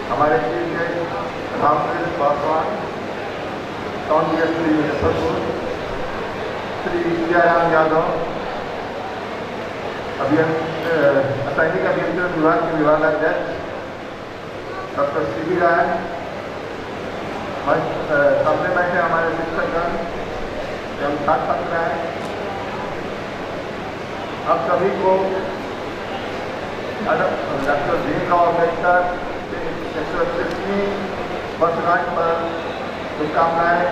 हमारे chief guest Ramkrishna Paswan, काउंटी SP Muzaffarpur, Shri Vidyaram Yadav, असैनिक अभियंत्रण विभाग के विभागाध्यक्ष डॉक्टर सी राय, सामने बैठे हमारे शिक्षकगण एवं छात्र छात्राएं, आप सभी को डॉक्टर भीमराव अम्बेडकर 131वीं वर्षगांठ पर शुभकामनाएं।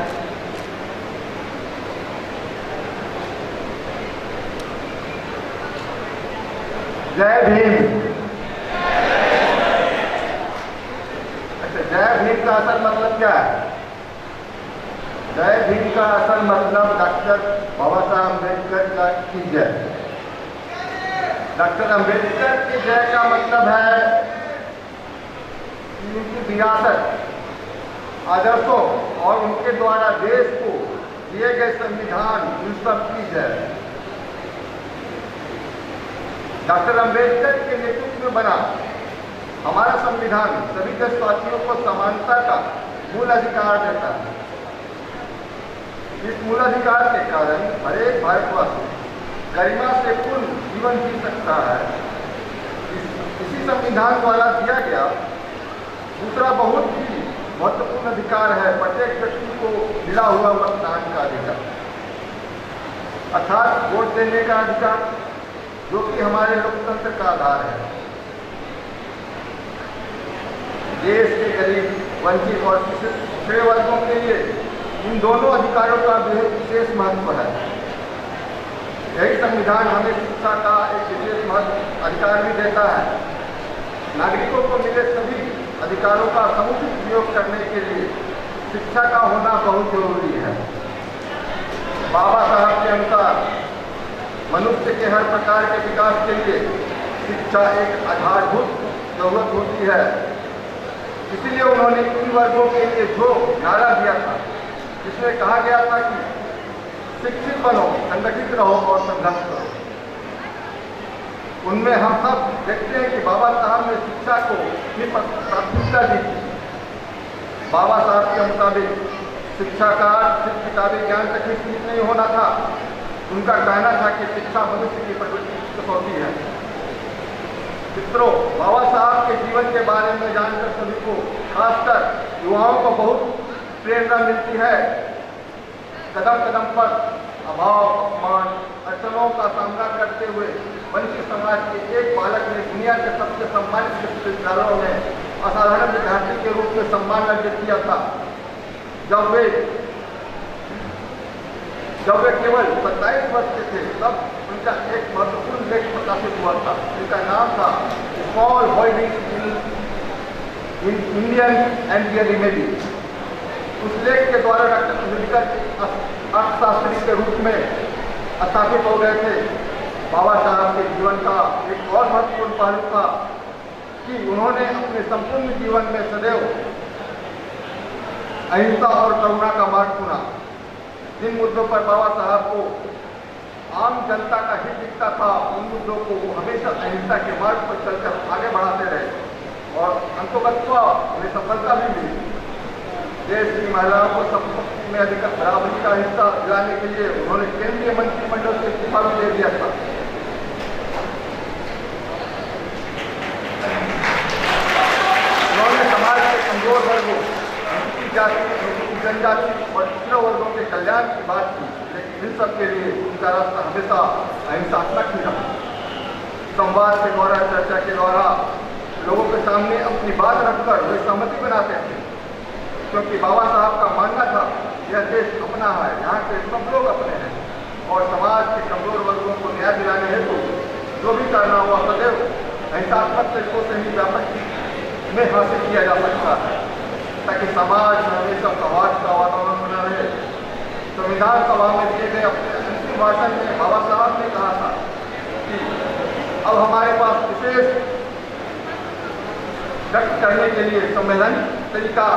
जय भीम। अच्छा, जय भीम का असल मतलब क्या है? जय भीम का असल मतलब डॉक्टर बाबा साहब अम्बेडकर का की जय। डॉक्टर अम्बेडकर की जय का मतलब है कि उनकी विरासत, आदर्शों और उनके द्वारा देश को दिए गए संविधान, इन सब की जय। डॉक्टर अम्बेडकर के नेतृत्व में बना हमारा संविधान सभी देशवासियों को समानता का मूल अधिकार देता है। इस मूल अधिकार के कारण हर एक भारतवासी गरिमा से पूर्ण जीवन जी सकता है। इसी संविधान द्वारा दिया गया दूसरा बहुत ही महत्वपूर्ण अधिकार है प्रत्येक व्यक्ति को मिला हुआ मतदान का अधिकार, अर्थात वोट देने का अधिकार, जो कि हमारे लोकतंत्र का आधार है। देश के गरीब, वंचित और पिछड़े वर्गों के लिए इन दोनों अधिकारों का विशेष महत्व है। यही संविधान हमें शिक्षा का एक विशेष महत्व अधिकार भी देता है। नागरिकों को मिले सभी अधिकारों का समुचित उपयोग करने के लिए शिक्षा का होना बहुत जरूरी है। बाबा साहब के अनुसार मनुष्य के हर प्रकार के विकास के लिए शिक्षा एक आधारभूत जरूरत होती है। इसीलिए उन्होंने इन वर्गों के लिए जो नारा दिया था, जिसमें कहा गया था कि शिक्षित बनो, संगठित रहो और संघर्ष करो, उनमें हम सब देखते हैं कि बाबा साहब ने शिक्षा को ही प्राथमिकता दी थी। बाबा साहब के मुताबिक शिक्षा का सिर्फ किताबी ज्ञान तक ही सीमित नहीं होना था। उनका कहना था कि शिक्षा मनुष्य की प्रवृत्ति की कसौटी है। मित्रों, बाबा साहब के जीवन के बारे में जानकर सभी को, खासकर युवाओं को बहुत प्रेरणा मिलती है। कदम कदम पर अभाव, अपमान, अड़चनों का सामना करते हुए वंचित समाज के एक बालक ने दुनिया के सबसे सम्मानित विश्वविद्यालयों में असाधारण विद्यार्थी के रूप में सम्मान अर्जित किया था। जब वे केवल 27 वर्ष के थे, तब उनका एक महत्वपूर्ण लेख प्रकाशित हुआ था, जिसका नाम था small holding in Indian and their remedy. उस लेख के द्वारा डॉक्टर अम्बेडकर अर्थशास्त्री के रूप में स्थापित हो गए थे। बाबा साहब के जीवन का एक और महत्वपूर्ण पहलू था कि उन्होंने अपने संपूर्ण जीवन में सदैव अहिंसा और करुणा का मार्ग चुना। जिन मुद्दों पर बाबा साहब को आम जनता का हित दिखता था, उन मुद्दों को वो हमेशा अहिंसा के मार्ग पर चलकर आगे बढ़ाते रहे और अंततः उन्हें सफलता भी मिली। देश की महिलाओं को संपत्ति में अधिक बराबरी का हिस्सा दिलाने के लिए उन्होंने केंद्रीय मंत्रिमंडल से इस्तीफा भी दे दिया था। उन्होंने समाज के कमजोर वर्गों, जाति, जनजाति और पिछड़े वर्गों के कल्याण की बात की, लेकिन इन सब के लिए उनका रास्ता हमेशा अहिंसात्मक ही रहा। संवाद के द्वारा, चर्चा के द्वारा लोगों के सामने अपनी बात रखकर वे सहमति बनाते थे, क्योंकि बाबा साहब का मानना था यह देश अपना है, यहाँ के सब लोग अपने हैं और समाज के कमजोर वर्गों को न्याय दिलाने हेतु जो भी करना हुआ सदैव अहिंसात्मक तरीकों से ही व्यापक में हासिल किया जा सकता है, ताकि समाज में हमेशा सौहार्द का वातावरण बना रहे। संविधान सभा में दिए गए अपने अंतिम भाषण में बाबा साहब ने कहा था कि अब हमारे पास विशेष व्यक्त करने के लिए संवैधानिक तरीका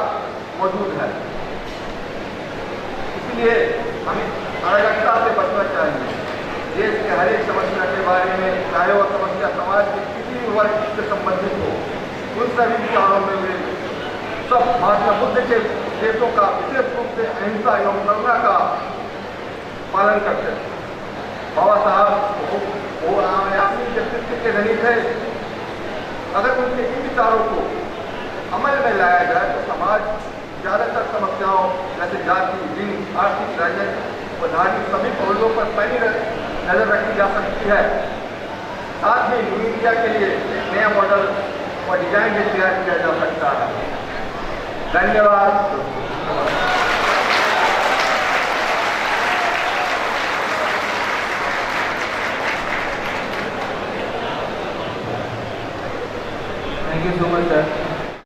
मौजूद है, इसलिए हमें अराजकता से बचना चाहिए। देश के हर एक समस्या के बारे में, चाहे वह समस्या समाज के किसी भी वर्ग से संबंधित हो, उन सभी विचारों में वे सब महात्मा बुद्ध के देशों का विशेष रूप से अहिंसा एवं करुणा का पालन करते थे। बाबा साहब वो आयामी व्यक्तित्व के धनी थे। अगर उनके इन विचारों को अमल में लाया जाए तो समाज ज़्यादातर समस्याओं जैसे जाति, लिंग, आर्थिक, राजनीतिक और धार्मिक सभी पहलुओं पर पैनी नजर रखी जा सकती है। साथ ही न्यू इंडिया के लिए एक नया मॉडल और डिजाइन भी तैयार किया जा सकता है। धन्यवाद।